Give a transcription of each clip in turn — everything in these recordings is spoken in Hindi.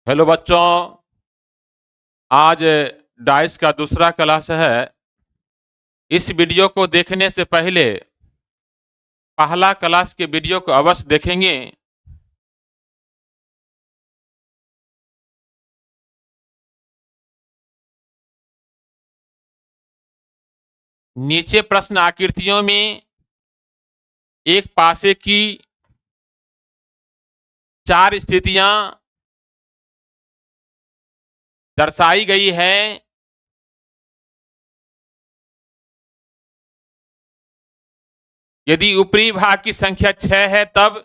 हेलो बच्चों। आज डाइस का दूसरा क्लास है। इस वीडियो को देखने से पहले पहला क्लास के वीडियो को अवश्य देखेंगे। नीचे प्रश्न आकृतियों में एक पासे की 4 स्थितियां दर्शाई गई है। यदि ऊपरी भाग की संख्या 6 है तब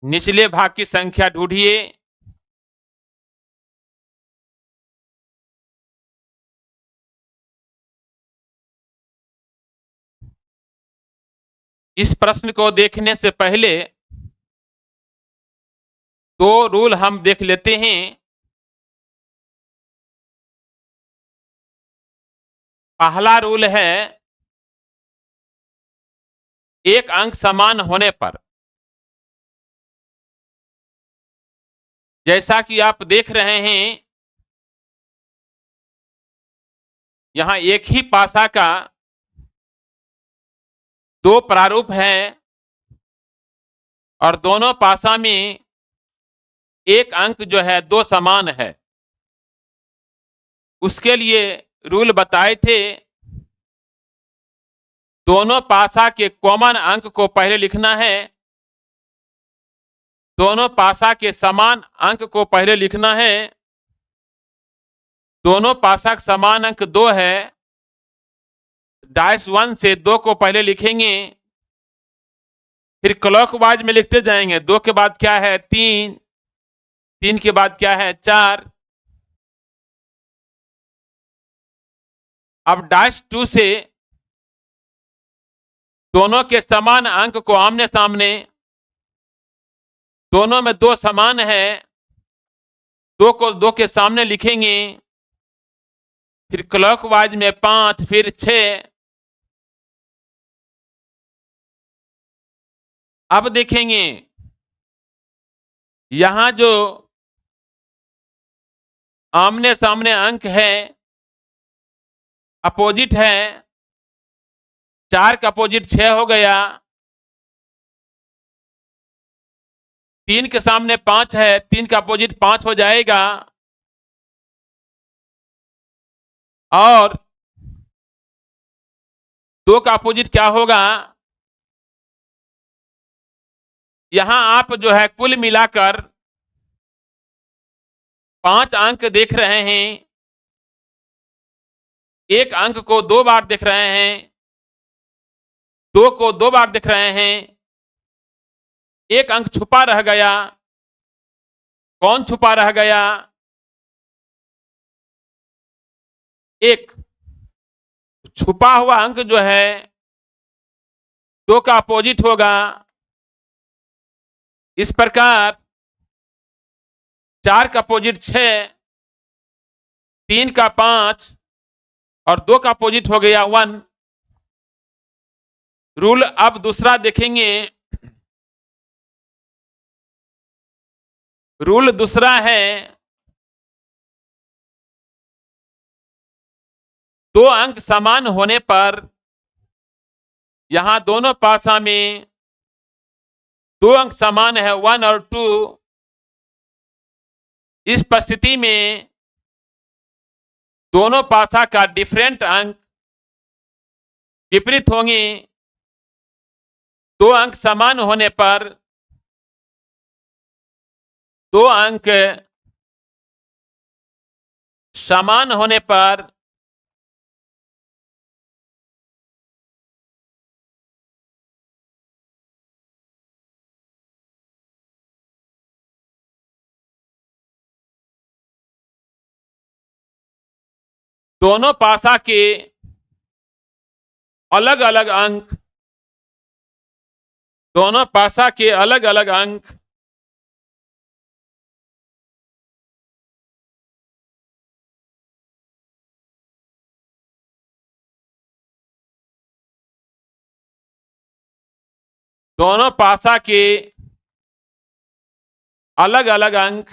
निचले भाग की संख्या ढूंढिए। इस प्रश्न को देखने से पहले 2 रूल हम देख लेते हैं। पहला रूल है एक अंक समान होने पर। जैसा कि आप देख रहे हैं, यहां एक ही पासा का 2 प्रारूप है और दोनों पासा में एक अंक जो है 2 समान है। उसके लिए रूल बताए थे। दोनों पासा के कॉमन अंक को पहले लिखना है, दोनों पासा के समान अंक को पहले लिखना है। दोनों पासा का समान अंक 2 है, डाइस 1 से 2 को पहले लिखेंगे, फिर क्लॉकवाइज में लिखते जाएंगे। 2 के बाद क्या है 3, 3 के बाद क्या है 4। अब डाइस 2 से दोनों के समान अंक को आमने सामने, दोनों में 2 समान है, 2 को 2 के सामने लिखेंगे, फिर क्लॉकवाइज में 5, फिर 6। अब देखेंगे यहां जो आमने सामने अंक है अपोजिट है। 4 का अपोजिट 6 हो गया, 3 के सामने 5 है, 3 का अपोजिट 5 हो जाएगा। और 2 का अपोजिट क्या होगा। यहां आप जो है कुल मिलाकर 5 अंक देख रहे हैं। एक अंक को 2 बार देख रहे हैं, 2 को 2 बार देख रहे हैं। एक अंक छुपा रह गया। कौन छुपा रह गया? एक छुपा हुआ अंक जो है 2 का अपोजिट होगा। इस प्रकार 4 का अपोजिट 6, 3 का 5 और 2 का अपोजिट हो गया 1। रूल अब दूसरा देखेंगे। रूल दूसरा है 2 अंक समान होने पर, यहां दोनों पासा में 2 अंक समान है 1 और 2। इस परिस्थिति में दोनों पासा का डिफरेंट अंक विपरीत होंगे। 2 अंक समान होने पर 2 अंक समान होने पर दोनों पासा के अलग अलग अंक, दोनों पासा के अलग अलग अंक दोनों पासा के अलग अलग अंक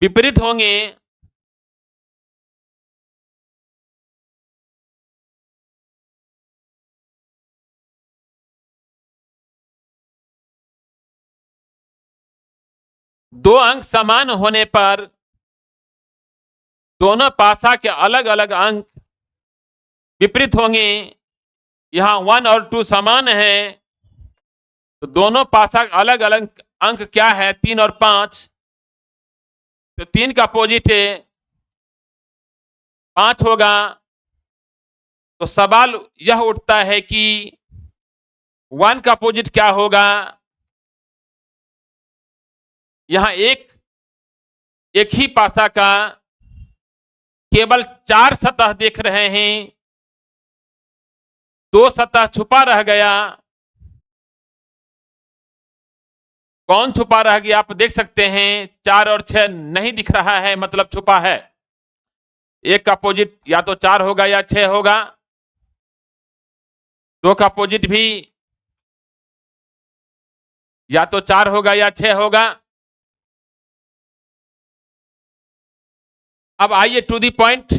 विपरीत होंगे दो अंक समान होने पर दोनों पासा के अलग अलग अंक विपरीत होंगे। यहां 1 और 2 समान है तो दोनों पासा अलग अलग अंक क्या है, 3 और 5। तो 3 का अपोजिट 5 होगा। तो सवाल यह उठता है कि 1 का अपोजिट क्या होगा। यहां एक ही पासा का केवल 4 सतह देख रहे हैं, 2 सतह छुपा रह गया। कौन छुपा रह गया आप देख सकते हैं, 4 और 6 नहीं दिख रहा है, मतलब छुपा है। एक का अपोजिट या तो 4 होगा या 6 होगा। 2 का अपोजिट भी या तो 4 होगा या 6 होगा। अब आइए टू दी पॉइंट।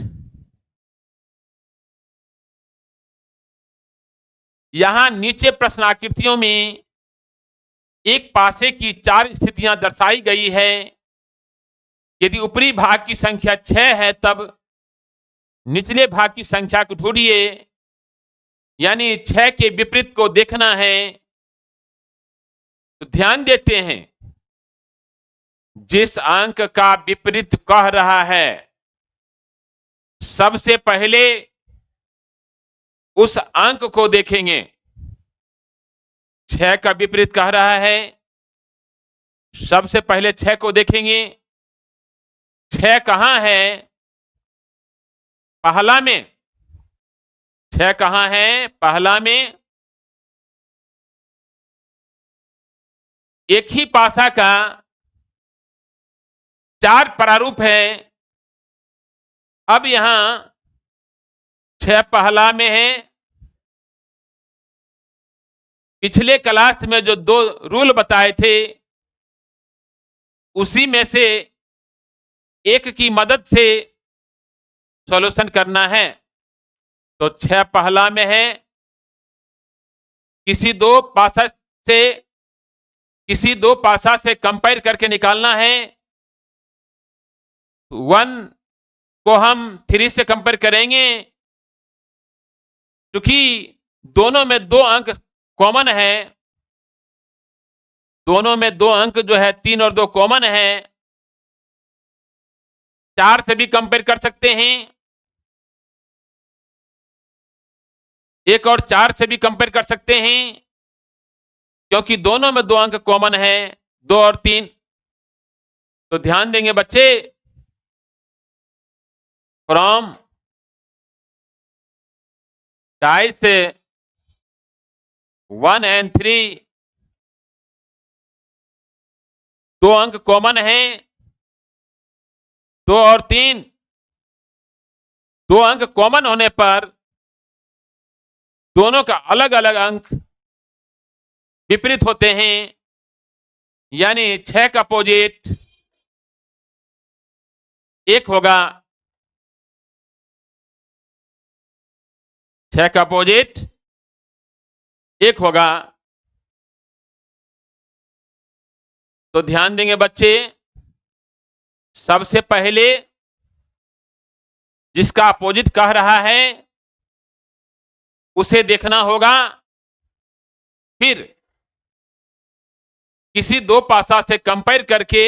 यहां नीचे प्रश्नाकृतियों में एक पासे की 4 स्थितियां दर्शाई गई है। यदि ऊपरी भाग की संख्या 6 है तब निचले भाग की संख्या को ढूंढिए, यानी 6 के विपरीत को देखना है। तो ध्यान देते हैं, जिस अंक का विपरीत कह रहा है सबसे पहले उस अंक को देखेंगे। 6 का विपरीत कह रहा है, सबसे पहले 6 को देखेंगे। 6 कहां है, पहला में। 6 कहां है, पहला में। एक ही पासा का 4 प्रारूप है। अब यहां 6 पहला में है। पिछले क्लास में जो 2 रूल बताए थे उसी में से एक की मदद से सॉल्यूशन करना है। तो 6 पहला में है, किसी दो पासा से कंपेयर करके निकालना है। 1 को हम 3 से कंपेयर करेंगे, क्योंकि दोनों में 2 अंक कॉमन है। दोनों में 2 अंक जो है 3 और 2 कॉमन है। 4 से भी कंपेयर कर सकते हैं, 1 और 4 से भी कंपेयर कर सकते हैं, क्योंकि दोनों में 2 अंक कॉमन है, 2 और 3। तो ध्यान देंगे बच्चे, फ्रॉम डाइस 1 और 3 2 अंक कॉमन है, 2 और 3। 2 अंक कॉमन होने पर दोनों का अलग अलग अंक विपरीत होते हैं, यानी 6 का अपोजिट 1 होगा। 6 का अपोजिट 1 होगा। तो ध्यान देंगे बच्चे, सबसे पहले जिसका अपोजिट कह रहा है उसे देखना होगा। फिर किसी 2 पासा से कंपेयर करके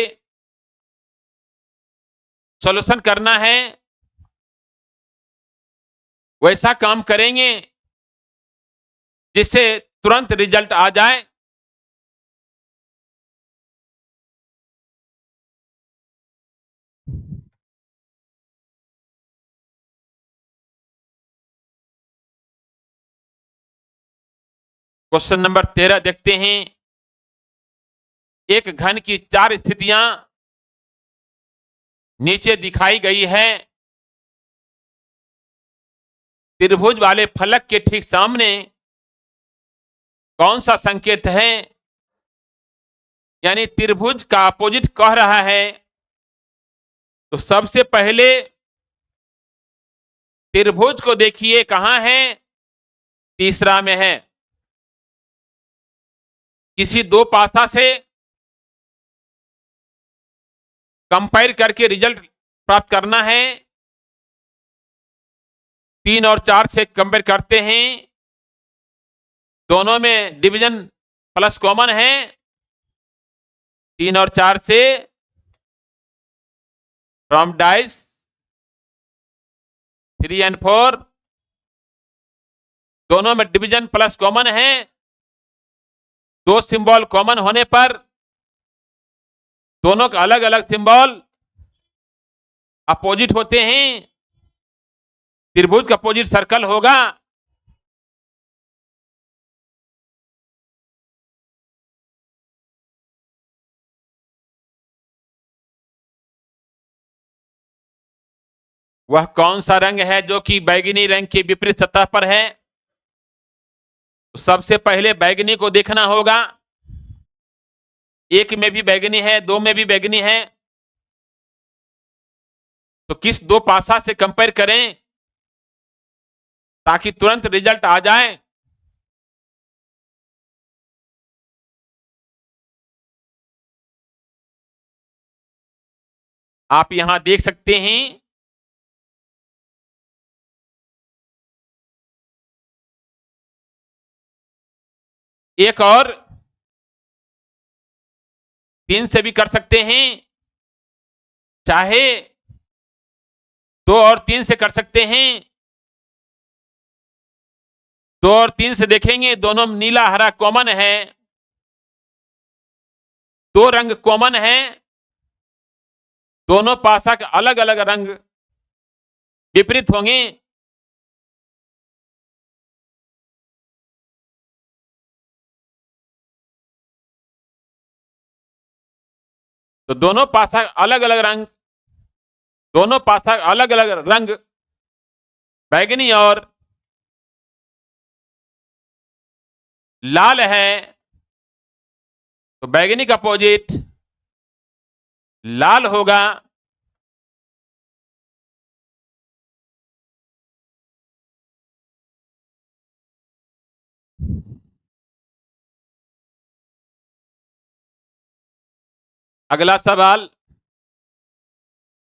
सॉल्यूशन करना है। वैसा काम करेंगे जिससे तुरंत रिजल्ट आ जाए। क्वेश्चन नंबर 13 देखते हैं। एक घन की 4 स्थितियां नीचे दिखाई गई है। त्रिभुज वाले फलक के ठीक सामने कौन सा संकेत है, यानी त्रिभुज का अपोजिट कह रहा है तो सबसे पहले त्रिभुज को देखिए कहां है, तीसरा में है। किसी दो पासा से कंपेयर करके रिजल्ट प्राप्त करना है। 3 और 4 से कंपेयर करते हैं, दोनों में डिवीजन प्लस कॉमन है। 3 और 4 से फ्रॉम डाइस 3 and 4, दोनों में डिवीजन प्लस कॉमन है। दो सिंबल कॉमन होने पर दोनों का अलग अलग सिंबल अपोजिट होते हैं। त्रिभुज का अपोजिट सर्कल होगा। वह कौन सा रंग है जो कि बैगनी रंग के विपरीत सतह पर है? तो सबसे पहले बैगनी को देखना होगा। एक में भी बैगनी है, दो में भी बैगनी है, तो किस दो पासा से कंपेयर करें ताकि तुरंत रिजल्ट आ जाए। आप यहां देख सकते हैं एक और 3 से भी कर सकते हैं, चाहे 2 और 3 से कर सकते हैं। 2 और 3 से देखेंगे दोनों में नीला हरा कॉमन है, दो रंग कॉमन है, दोनों पासा के अलग अलग रंग विपरीत होंगे। तो दोनों पासा अलग अलग रंग, दोनों पासा अलग अलग रंग बैगनी और लाल है, तो बैगनी का अपोजिट लाल होगा। अगला सवाल,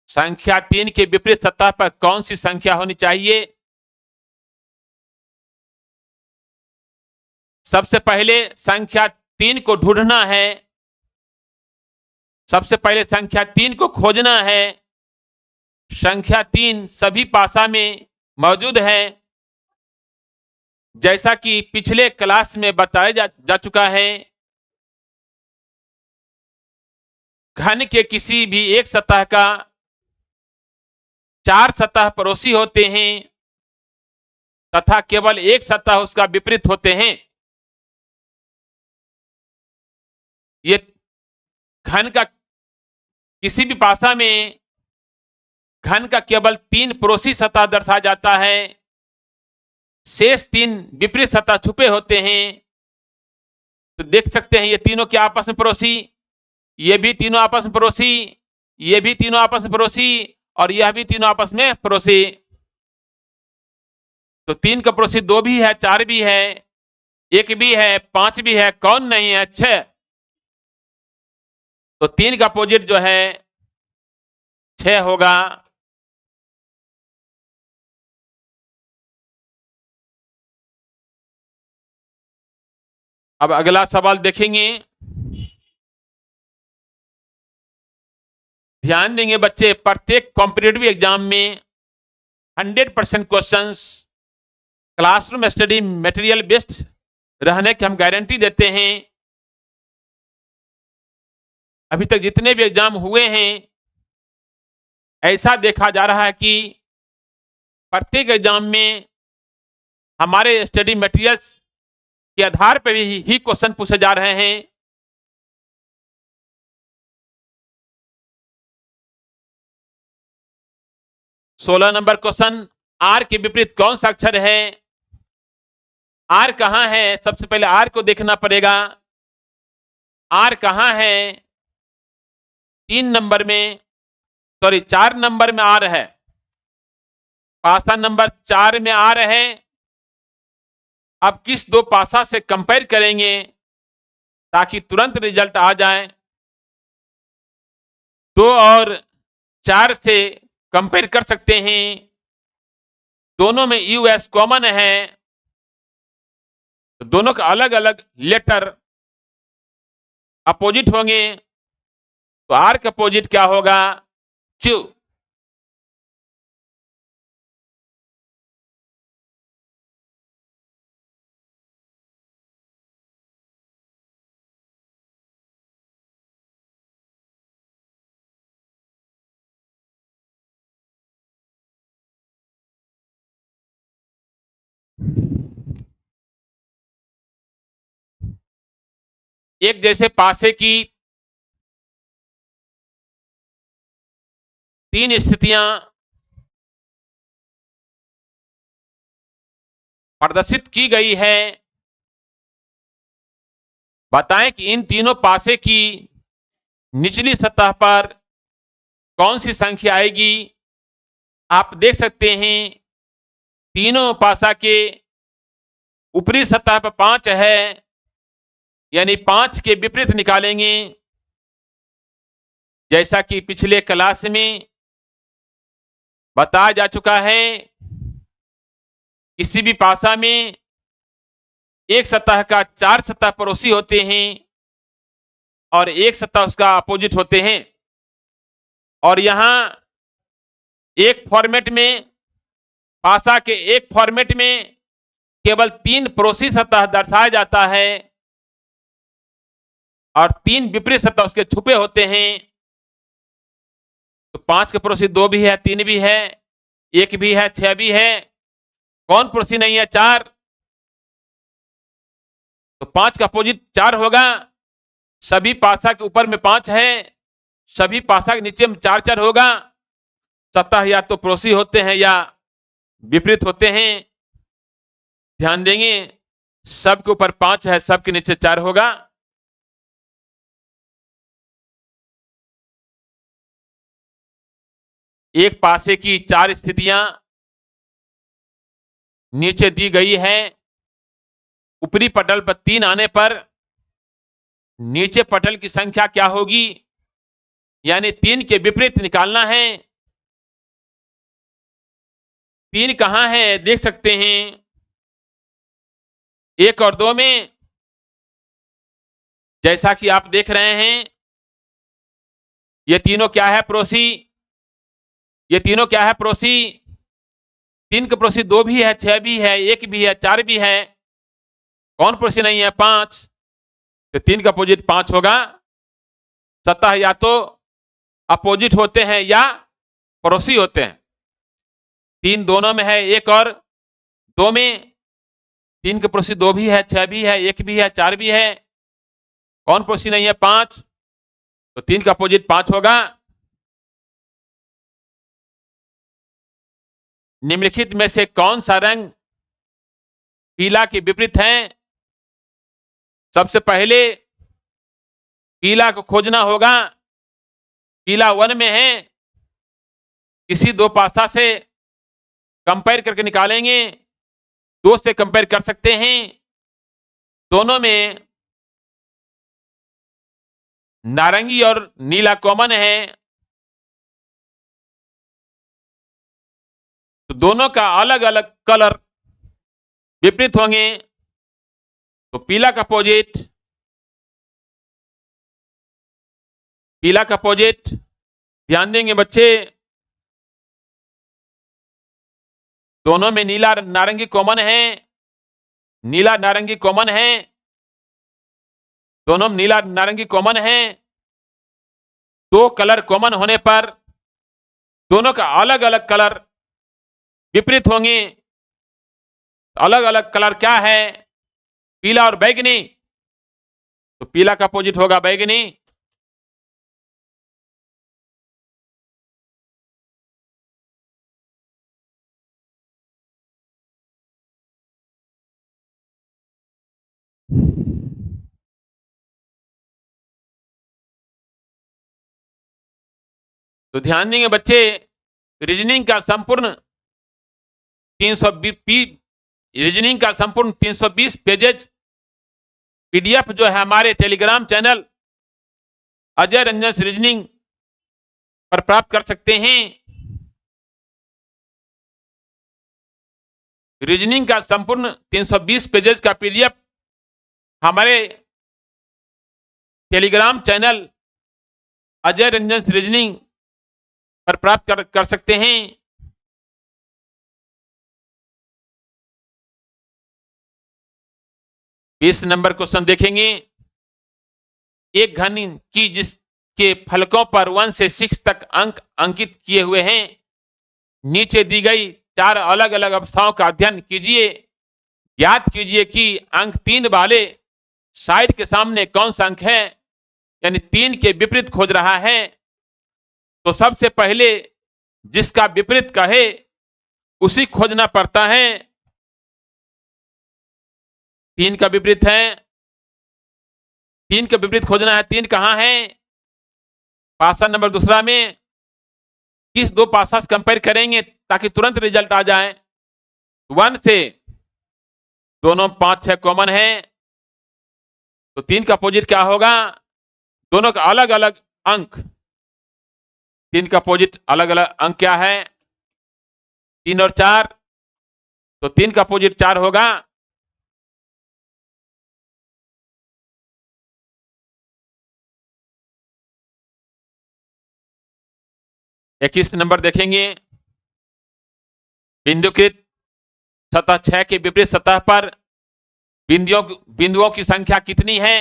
संख्या 3 के विपरीत सतह पर कौन सी संख्या होनी चाहिए? सबसे पहले संख्या 3 को ढूंढना है। सबसे पहले संख्या 3 को खोजना है। संख्या 3 सभी पासा में मौजूद है, जैसा कि पिछले क्लास में बताया जा चुका है। घन के किसी भी एक सतह का 4 सतह पड़ोसी होते हैं तथा केवल एक सतह उसका विपरीत होते हैं। ये घन का किसी भी पासा में घन का केवल 3 पड़ोसी सतह दर्शाया जाता है, शेष 3 विपरीत सतह छुपे होते हैं। तो देख सकते हैं ये तीनों क्या आपस में पड़ोसी, ये भी तीनों आपस में पड़ोसी, ये भी तीनों आपस में पड़ोसी और यह भी तीनों आपस में पड़ोसी। तो 3 का पड़ोसी 2 भी है, 4 भी है, 1 भी है, 5 भी है, कौन नहीं है? 6। तो 3 का अपोजिट जो है 6 होगा। अब अगला सवाल देखेंगे। ध्यान देंगे बच्चे, प्रत्येक कॉम्पिटिटिव एग्जाम में 100% questions classroom study material based रहने की हम गारंटी देते हैं। अभी तक जितने भी एग्जाम हुए हैं, ऐसा देखा जा रहा है कि प्रत्येक एग्जाम में हमारे स्टडी मटेरियल्स के आधार पर ही क्वेश्चन पूछे जा रहे हैं। सोलह नंबर क्वेश्चन, आर के विपरीत कौन सा अक्षर है? आर कहां है? सबसे पहले आर को देखना पड़ेगा। आर कहां है? 3 नंबर में सॉरी 4 नंबर में आ रहा है, पासा नंबर 4 में आ रहे हैं। अब किस दो पासा से कंपेयर करेंगे ताकि तुरंत रिजल्ट आ जाए। 2 और 4 से कंपेयर कर सकते हैं, दोनों में यूएस कॉमन है, तो दोनों का अलग अलग लेटर अपोजिट होंगे, तो आर का अपोजिट क्या होगा, क्यू। एक जैसे पासे की 3 स्थितियां प्रदर्शित की गई है। बताएं कि इन तीनों पासे की निचली सतह पर कौन सी संख्या आएगी। आप देख सकते हैं तीनों पासा के ऊपरी सतह पर 5 है, यानी 5 के विपरीत निकालेंगे। जैसा कि पिछले क्लास में बताया जा चुका है, किसी भी पासा में एक सतह का 4 सतह पड़ोसी होते हैं और एक सतह उसका अपोजिट होते हैं। और यहां एक फॉर्मेट में, पासा के एक फॉर्मेट में केवल 3 पड़ोसी सतह दर्शाया जाता है और 3 विपरीत सतह उसके छुपे होते हैं। तो 5 के पड़ोसी 2 भी है, 3 भी है, 1 भी है, 6 भी है। कौन पड़ोसी नहीं है, 4। तो 5 का अपोजिट 4 होगा। सभी पासा के ऊपर में 5 है, सभी पासा के नीचे में 4 4 होगा। सतह या तो पड़ोसी होते हैं या विपरीत होते हैं। ध्यान देंगे, सबके ऊपर 5 है, सबके नीचे 4 होगा। एक पासे की 4 स्थितियां नीचे दी गई है। ऊपरी पटल पर 3 आने पर नीचे पटल की संख्या क्या होगी, यानी 3 के विपरीत निकालना है। 3 कहां है देख सकते हैं, 1 और 2 में। जैसा कि आप देख रहे हैं, ये तीनों क्या है, पड़ोसी। ये तीनों क्या है, पड़ोसी। 3 के पड़ोसी 2 भी है, 6 भी है, 1 भी है, 4 भी है। कौन पड़ोसी नहीं है, 5। तो 3 का अपोजिट 5 होगा। सतह या तो अपोजिट होते हैं या पड़ोसी होते हैं। 3 दोनों में है, 1 और 2 में। 3 के पड़ोसी 2 भी है, 6 भी है, 1 भी है, 4 भी है। कौन पड़ोसी नहीं है, 5। तो 3 का अपोजिट 5 होगा। निम्नलिखित में से कौन सा रंग पीला के विपरीत है। सबसे पहले पीला को खोजना होगा। पीला 1 में है, किसी दो पासा से कंपेयर करके निकालेंगे। 2 से कंपेयर कर सकते हैं, दोनों में नारंगी और नीला कॉमन है, तो दोनों का अलग अलग कलर विपरीत होंगे। तो पीला का अपोजिट, पीला का अपोजिट। ध्यान देंगे बच्चे, दोनों में नीला नारंगी कॉमन है। नीला नारंगी कॉमन है, दोनों में नीला नारंगी कॉमन है। 2 कलर कॉमन होने पर दोनों का अलग अलग कलर विपरीत होंगे। अलग अलग कलर क्या है, पीला और बैगनी। तो पीला का अपोजिट होगा बैगनी। तो ध्यान देंगे बच्चे, रीजनिंग का संपूर्ण 320 रीजनिंग का संपूर्ण 320 पेजेज पीडीएफ जो है हमारे Telegram channel Ajay Ranjan reasoning पर प्राप्त कर सकते हैं। रीजनिंग का संपूर्ण 320 पेजेज का पीडीएफ हमारे Telegram channel Ajay Ranjan reasoning पर प्राप्त कर सकते हैं। बीस नंबर क्वेश्चन देखेंगे। एक घन की जिसके फलकों पर 1 से 6 तक अंक अंकित किए हुए हैं, नीचे दी गई 4 अलग अलग अवस्थाओं का अध्ययन कीजिए। ज्ञात कीजिए कि अंक 3 वाले साइड के सामने कौन सा अंक है, यानी 3 के विपरीत खोज रहा है। तो सबसे पहले जिसका विपरीत कहे उसी खोजना पड़ता है। 3 का विपरीत है, 3 का विपरीत खोजना है। 3 कहां है? पासा नंबर दूसरा में किस दो पासा से कंपेयर करेंगे ताकि तुरंत रिजल्ट आ जाए। 1 से दोनों 5 6 कॉमन है, तो 3 का अपोजिट क्या होगा? दोनों का अलग अलग अंक। 3 का अपोजिट अलग अलग अंक क्या है? 3 और 4, तो 3 का अपोजिट 4 होगा। इक्कीस नंबर देखेंगे। बिंदुकृत सतह 6 के विपरीत सतह पर बिंदुओं की संख्या कितनी है?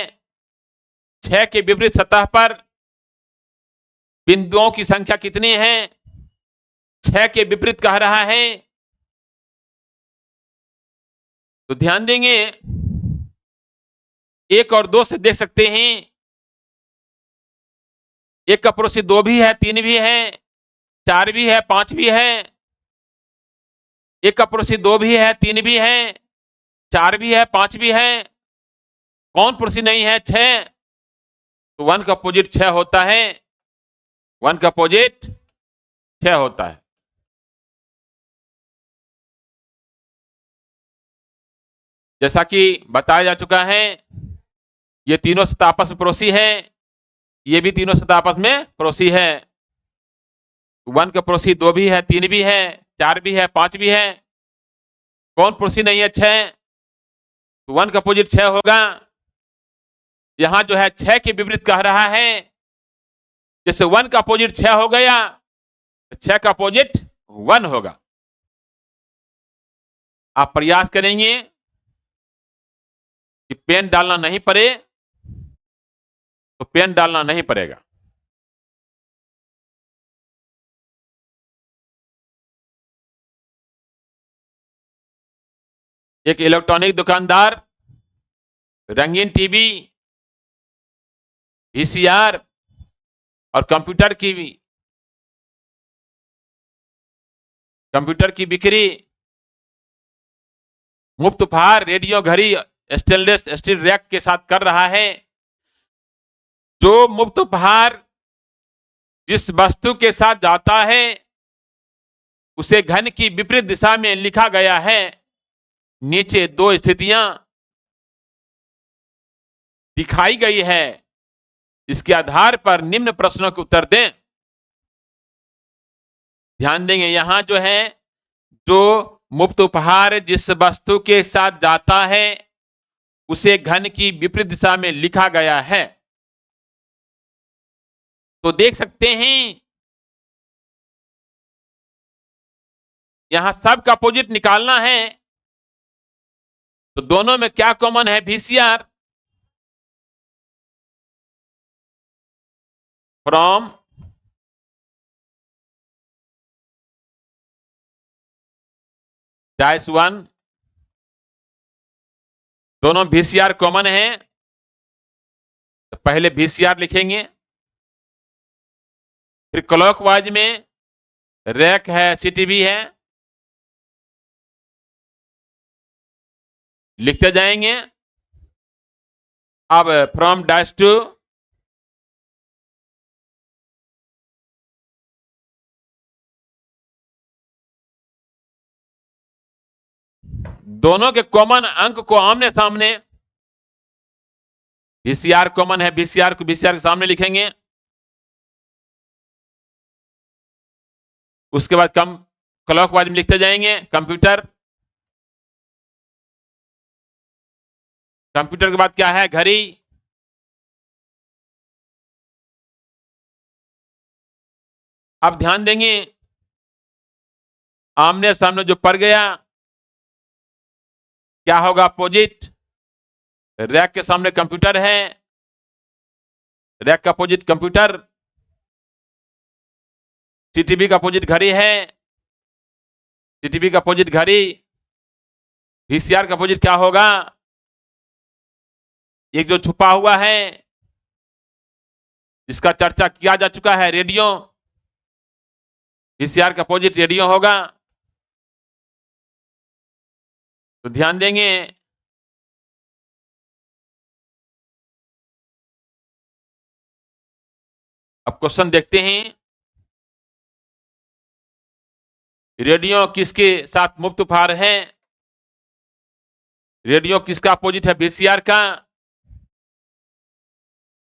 6 के विपरीत सतह पर बिंदुओं की संख्या कितनी है? 6 के विपरीत कह रहा है, तो ध्यान देंगे 1 और 2 से देख सकते हैं। 1 का पड़ोसी 2 भी है, 3 भी है, 4 भी है, 5 भी है। 1 का पड़ोसी 2 भी है, 3 भी है, 4 भी है, 5 भी है। कौन पड़ोसी नहीं है? 6। तो 1 का अपोजिट 6 होता है। 1 का अपोजिट 6 होता है। जैसा कि बताया जा चुका है, ये तीनों सतह आपस में पड़ोसी है, ये भी तीनों सतह आपस में पड़ोसी है। 1 का पड़ोसी 2 भी है, 3 भी है, 4 भी है, 5 भी है। कौन पड़ोसी नहीं है? 6। तो 1 का अपोजिट 6 होगा। यहां जो है 6 के विपरीत कह रहा है, जैसे 1 का अपोजिट 6 हो गया, 6 का अपोजिट 1 होगा। आप प्रयास करेंगे कि पेन डालना नहीं पड़े, तो पेन डालना नहीं पड़ेगा। एक इलेक्ट्रॉनिक दुकानदार रंगीन टीवी, वीसीआर और कंप्यूटर की बिक्री मुफ्त उपहार रेडियो, घड़ी, स्टेनलेस स्टील रैक के साथ कर रहा है। जो मुफ्त उपहार जिस वस्तु के साथ जाता है उसे घन की विपरीत दिशा में लिखा गया है। नीचे 2 स्थितियां दिखाई गई है, इसके आधार पर निम्न प्रश्नों के उत्तर दें। ध्यान देंगे यहां जो है, जो मुफ्त उपहार जिस वस्तु के साथ जाता है उसे घन की विपरीत दिशा में लिखा गया है। तो देख सकते हैं यहां सब का अपोजिट निकालना है, तो दोनों में क्या कॉमन है? वीसीआर। फ्रॉम -1, दोनों वीसीआर कॉमन है, तो पहले वीसीआर लिखेंगे। फिर क्लॉकवाइज में रैक है, सीटीवी है, लिखते जाएंगे। अब फ्रॉम -2 दोनों के कॉमन अंक को आमने सामने, VCR कॉमन है, VCR को VCR के सामने लिखेंगे। उसके बाद कम क्लॉकवाइज में लिखते जाएंगे। कंप्यूटर, कंप्यूटर के बाद क्या है? घड़ी। अब ध्यान देंगे, आमने सामने जो पड़ गया क्या होगा? अपोजिट। रैक के सामने कंप्यूटर है, रैक का अपोजिट कंप्यूटर। CTV का अपोजिट घड़ी है, CTV का अपोजिट घड़ी। VCR का अपोजिट क्या होगा? एक जो छुपा हुआ है जिसका चर्चा किया जा चुका है, रेडियो। VCR का अपोजिट रेडियो होगा। तो ध्यान देंगे, अब क्वेश्चन देखते हैं। रेडियो किसके साथ मुक्त उपहार है? रेडियो किसका अपोजिट है? VCR का।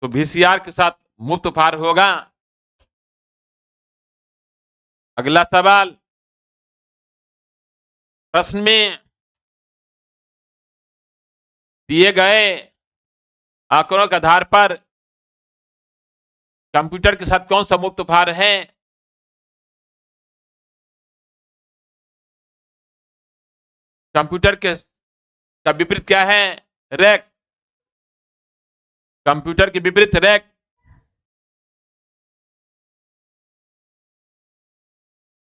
तो VCR के साथ मुक्त उपहार होगा। अगला सवाल, प्रश्न में दिए गए आंकड़ों के आधार पर कंप्यूटर के साथ कौन सा मुक्त उपहार है? कंप्यूटर के का विपरीत क्या है? रैक। कंप्यूटर के विपरीत रैक।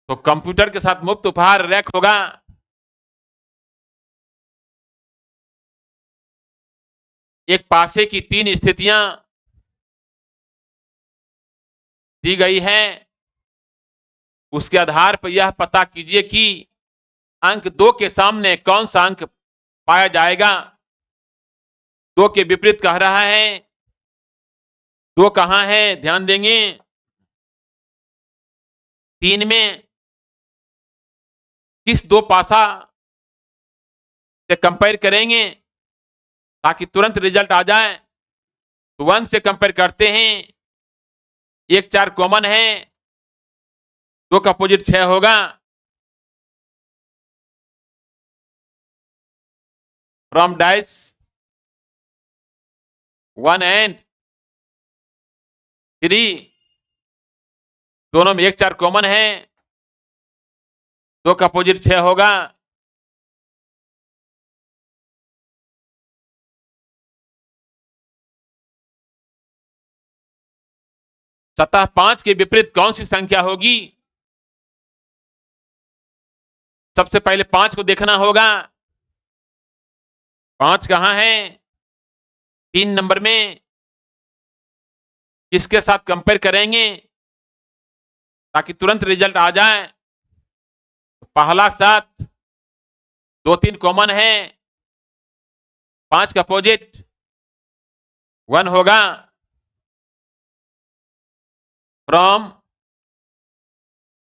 तो कंप्यूटर के साथ मुक्त उपहार रैक होगा। एक पासे की 3 स्थितियां दी गई है, उसके आधार पर यह पता कीजिए कि अंक 2 के सामने कौन सा अंक पाया जाएगा। 2 के विपरीत कह रहा है। 2 कहां है? ध्यान देंगे, 3 में किस 2 पासा से कंपेयर करेंगे ताकि तुरंत रिजल्ट आ जाए? तो 1 से कंपेयर करते हैं। 1 4 कॉमन है, 2 का अपोजिट 6 होगा। फ्रॉम डाइस 1 एंड 3, दोनों में 1 4 कॉमन है, 2 का अपोजिट 6 होगा। सतह 5 के विपरीत कौन सी संख्या होगी? सबसे पहले 5 को देखना होगा। 5 कहां है? 3 नंबर में। किसके साथ कंपेयर करेंगे ताकि तुरंत रिजल्ट आ जाए? पहला 7, 2 3 कॉमन है, 5 का अपोजिट 1 होगा। फ्रॉम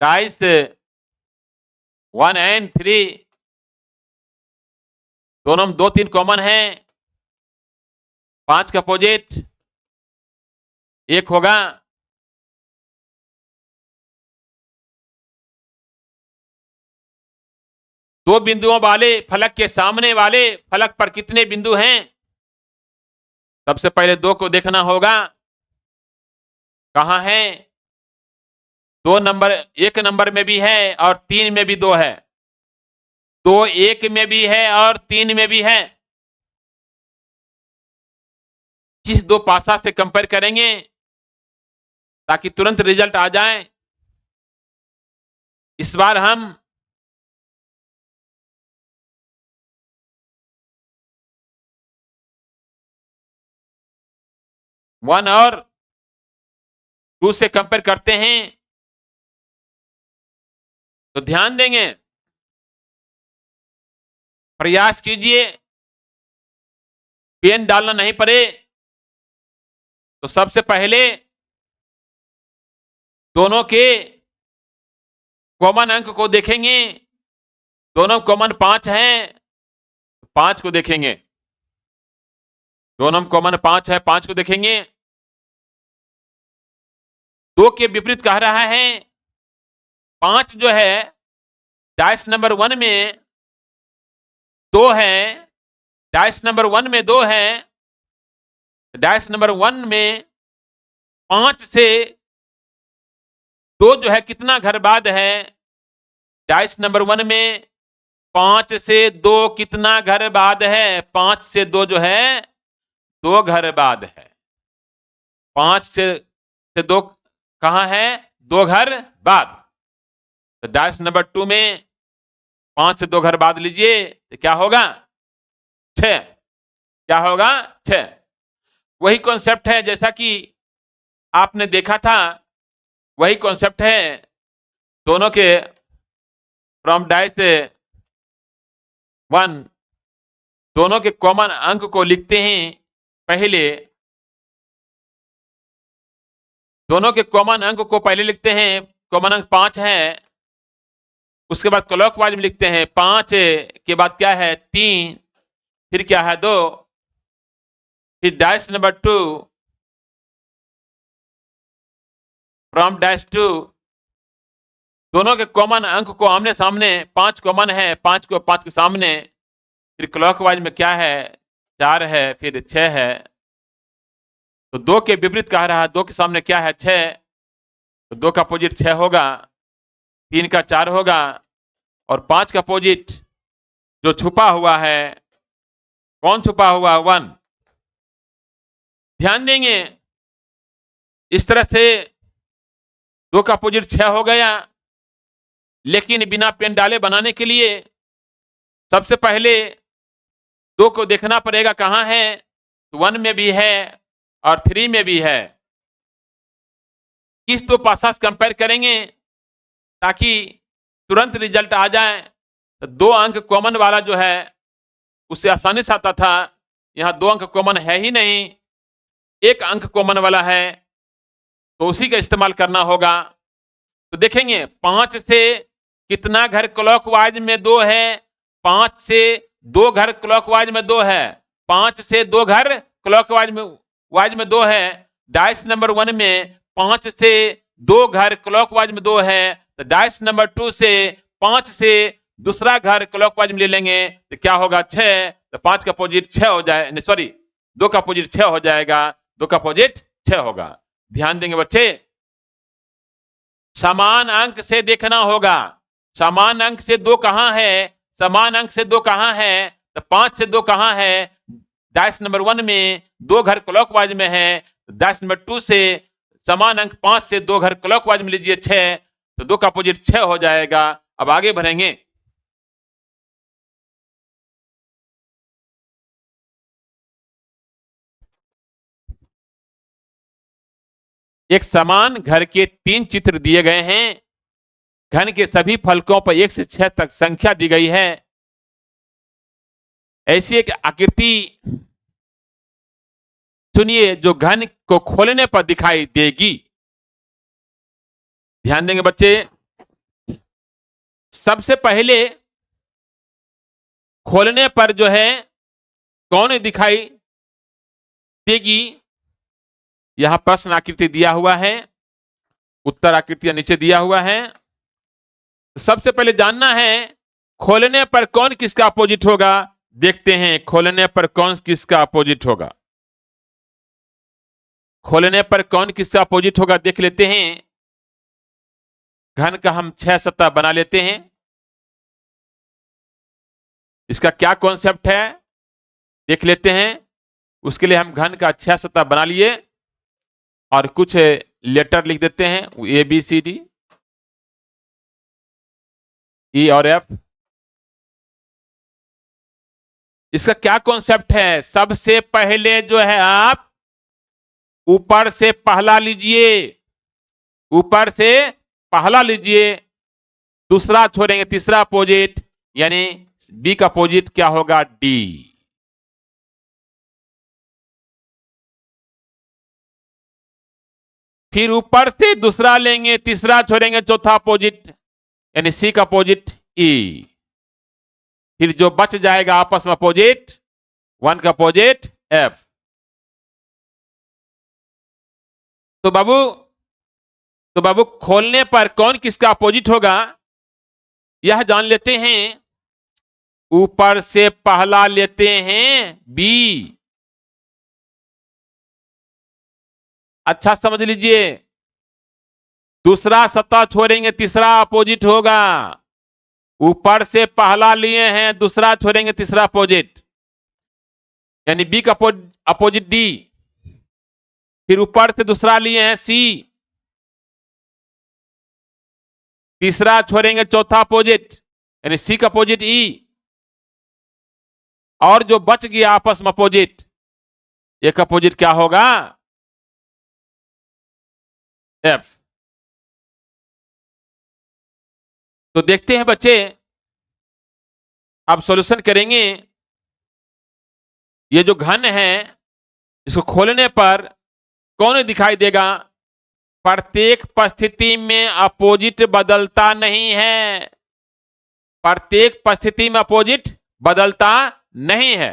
डाइस 1 एंड 3, दोनों में 2 3 कॉमन है, 5 का अपोजिट 1 होगा। दो बिंदुओं वाले फलक के सामने वाले फलक पर कितने बिंदु हैं? सबसे पहले 2 को देखना होगा, कहां है? 2 नंबर, 1 नंबर में भी है और 3 में भी 2 है। 2 1 में भी है और 3 में भी है। किस 2 पासा से कंपेयर करेंगे ताकि तुरंत रिजल्ट आ जाए? इस बार हम वन और 2 से कंपेयर करते हैं। तो ध्यान देंगे, प्रयास कीजिए पेन डालना नहीं पड़े। तो सबसे पहले दोनों के कॉमन अंक को देखेंगे। दोनों कॉमन 5 हैं, 5 को देखेंगे, 2 नंबर कॉमन 5 है, 5 को देखेंगे। 2 के विपरीत कह रहा है 5 जो है डाइस नंबर 1 में 2 है, डाइस नंबर 1 में 2 है, डाइस नंबर 1 में 5 से 2 जो है कितना घर बाद है, डाइस नंबर 1 में 5 से 2 कितना घर बाद है, 5 से 2 जो है 2 घर बाद है। 5 से 2 कहां है, 2 घर बाद। तो डाइस नंबर 2 में 5 से 2 घर बाद लीजिए तो क्या होगा, 6। क्या होगा, 6। वही कॉन्सेप्ट है जैसा कि आपने देखा था, वही कॉन्सेप्ट है। दोनों के फ्रॉम डाइस 1 दोनों के कॉमन अंक को लिखते हैं पहले, दोनों के कॉमन अंक को पहले लिखते हैं। कॉमन अंक 5 है, उसके बाद क्लॉकवाइज में लिखते हैं। 5 के बाद क्या है, 3, फिर क्या है 2, फिर डाइस नंबर 2 फ्रॉम डाइस 2 दोनों के कॉमन अंक को आमने सामने, 5 कॉमन है, 5 को 5 के सामने, फिर क्लॉकवाइज में क्या है, 4 है, फिर 6 है। तो 2 के विपरीत कह रहा है, 2 के सामने क्या है, 6, तो 2 का अपोजिट 6 होगा, 3 का 4 होगा, और 5 का अपोजिट जो छुपा हुआ है, कौन छुपा हुआ, 1। ध्यान देंगे इस तरह से 2 का अपोजिट 6 हो गया, लेकिन बिना पेन डाले बनाने के लिए सबसे पहले 2 को देखना पड़ेगा कहां है, 1 में भी है और 3 में भी है। किस 2 पासास कंपेयर करेंगे ताकि तुरंत रिजल्ट आ जाए। तो 2 अंक कॉमन वाला जो है उससे आसानी से आता था, यहां 2 अंक कॉमन है ही नहीं, 1 अंक कॉमन वाला है, तो उसी का इस्तेमाल करना होगा। तो देखेंगे 5 से कितना घर क्लॉकवाइज में 2 है, 5 से 2 घर क्लॉकवाइज में 2 है, 5 से 2 घर क्लॉकवाइज में 2 है। डाइस नंबर 1 में 5 से 2 घर क्लॉकवाइज में 2 है, तो डाइस नंबर 2 से 5 से दूसरा घर क्लॉकवाइज में ले लेंगे तो क्या होगा, 6। तो 5 का अपोजिट 6 हो जाए, सॉरी 2 का अपोजिट 6 हो जाएगा, 2 का अपोजिट 6 होगा। ध्यान देंगे बच्चे, समान अंक से देखना होगा। समान अंक से 2 कहां है, समान अंक से 2 कहां है, तो 5 से 2 कहां है, डाइस नंबर 1 में 2 घर क्लॉकवाइज में है, डाइस नंबर 2 से समान अंक 5 से 2 घर क्लॉकवाइज में लीजिए 6, तो 2 का अपोजिट 6 हो जाएगा। अब आगे बढ़ेंगे। एक समान घर के 3 चित्र दिए गए हैं। घन के सभी फलकों पर 1 से 6 तक संख्या दी गई है। ऐसी एक आकृति चुनिए जो घन को खोलने पर दिखाई देगी। ध्यान देंगे बच्चे, सबसे पहले खोलने पर जो है कौन दिखाई देगी, यहां प्रश्न आकृति दिया हुआ है, उत्तर आकृतियां नीचे दिया हुआ है। सबसे पहले जानना है खोलने पर कौन किसका अपोजिट होगा। देखते हैं खोलने पर कौन किसका अपोजिट होगा, खोलने पर कौन किसका अपोजिट होगा देख लेते हैं। घन का हम 6 सतह बना लेते हैं। इसका क्या कॉन्सेप्ट है देख लेते हैं। उसके लिए हम घन का 6 सतह बना लिए और कुछ लेटर लिख देते हैं, ABCD E और F। इसका क्या कॉन्सेप्ट है, सबसे पहले जो है आप ऊपर से पहला लीजिए, ऊपर से पहला लीजिए, दूसरा छोड़ेंगे, तीसरा अपोजिट यानी B का अपोजिट क्या होगा, D। फिर ऊपर से दूसरा लेंगे, तीसरा छोड़ेंगे, चौथा अपोजिट यानी C का अपोजिट E। फिर जो बच जाएगा आपस में अपोजिट, 1 का अपोजिट F। तो बाबू खोलने पर कौन किसका अपोजिट होगा यह जान लेते हैं। ऊपर से पहला लेते हैं B। अच्छा समझ लीजिए, दूसरा सतह छोड़ेंगे तीसरा अपोजिट होगा। ऊपर से पहला लिए हैं, दूसरा छोड़ेंगे तीसरा अपोजिट, यानी B का अपोजिट D। फिर ऊपर से दूसरा लिए हैं C, तीसरा छोड़ेंगे चौथा अपोजिट, यानी C का अपोजिट E। और जो बच गया आपस में अपोजिट, एक अपोजिट क्या होगा F। तो देखते हैं बच्चे, अब सॉल्यूशन करेंगे। ये जो घन है इसको खोलने पर कौन दिखाई देगा। प्रत्येक परिस्थिति में अपोजिट बदलता नहीं है, प्रत्येक परिस्थिति में अपोजिट बदलता नहीं है।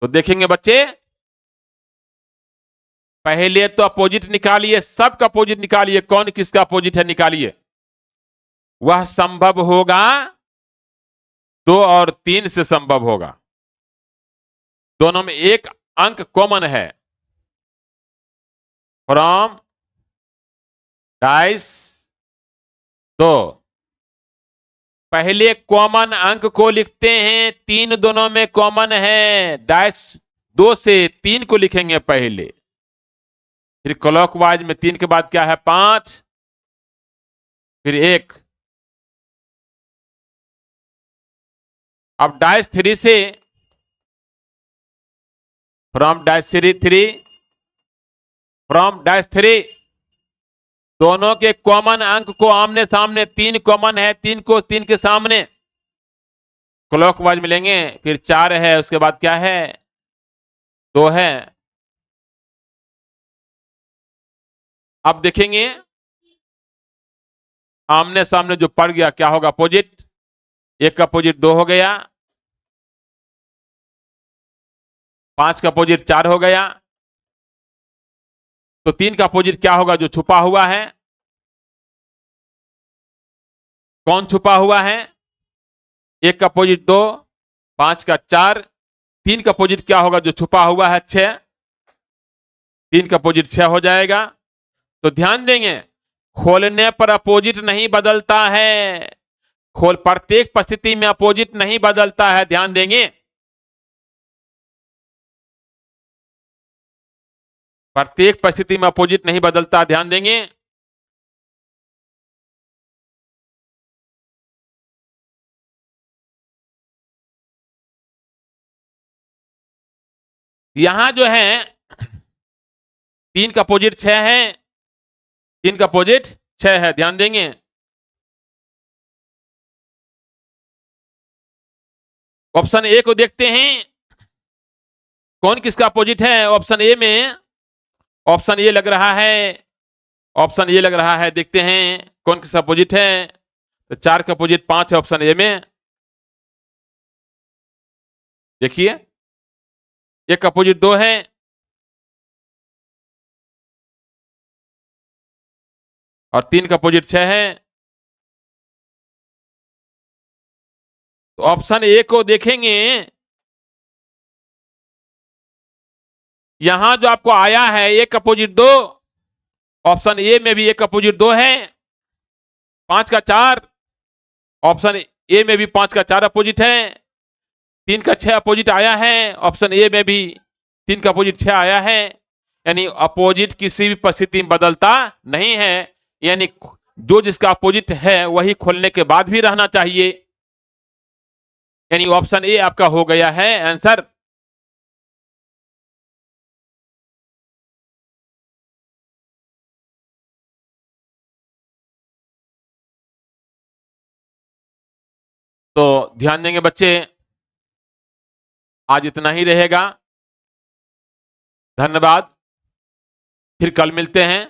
तो देखेंगे बच्चे, पहले तो अपोजिट निकालिए, सबका अपोजिट निकालिए, कौन किसका अपोजिट है निकालिए। वह संभव होगा 2 और 3 से संभव होगा, दोनों में एक अंक कॉमन है। फ्रॉम डाइस, तो पहले कॉमन अंक को लिखते हैं, 3 दोनों में कॉमन है। डाइस 2 से 3 को लिखेंगे पहले, फिर क्लॉकवाइज में 3 के बाद क्या है 5, फिर 1। अब डाइस 3 से, फ्रॉम डाइस 3, फ्रॉम डाइस 3, दोनों के कॉमन अंक को आमने सामने, 3 कॉमन है, 3 को 3 के सामने क्लॉकवाइज मिलेंगे। फिर 4 है, उसके बाद क्या है 2 है। अब देखेंगे आमने सामने जो पड़ गया क्या होगा अपोजिट, 1 का अपोजिट 2 हो गया, 5 का अपोजिट 4 हो गया। तो 3 का अपोजिट क्या होगा जो छुपा हुआ है, कौन छुपा हुआ है, 1 का अपोजिट 2, 5 का 4। 3 का अपोजिट क्या होगा जो छुपा हुआ है 6, 3 का अपोजिट 6 हो जाएगा। तो ध्यान देंगे, खोलने पर अपोजिट नहीं बदलता है, प्रत्येक परिस्थिति में अपोजिट नहीं बदलता है, ध्यान देंगे। प्रत्येक परिस्थिति में अपोजिट नहीं बदलता, ध्यान देंगे। यहां जो है 3 का अपोजिट 6 है, 3 का अपोजिट 6 है, ध्यान देंगे। ऑप्शन ए को देखते हैं, कौन किसका अपोजिट है। ऑप्शन ए में, ऑप्शन ए लग रहा है, ऑप्शन ए लग रहा है, देखते हैं कौन किसका अपोजिट है। तो 4 का अपोजिट 5 है ऑप्शन ए में, देखिए 1 का अपोजिट 2 है, और 3 का अपोजिट 6 है। तो ऑप्शन ए को देखेंगे, यहां जो आपको आया है 1 अपोजिट 2, ऑप्शन ए में भी 1 अपोजिट 2 है, 5 का 4, ऑप्शन ए में भी 5 का 4 अपोजिट है, 3 का 6 अपोजिट आया है, ऑप्शन ए में भी 3 का अपोजिट 6 आया है। यानी अपोजिट किसी भी परिस्थिति में बदलता नहीं है, यानी जो जिसका अपोजिट है वही खोलने के बाद भी रहना चाहिए। यानी ऑप्शन ए आपका हो गया है आंसर। तो ध्यान देंगे बच्चे, आज इतना ही रहेगा, धन्यवाद, फिर कल मिलते हैं।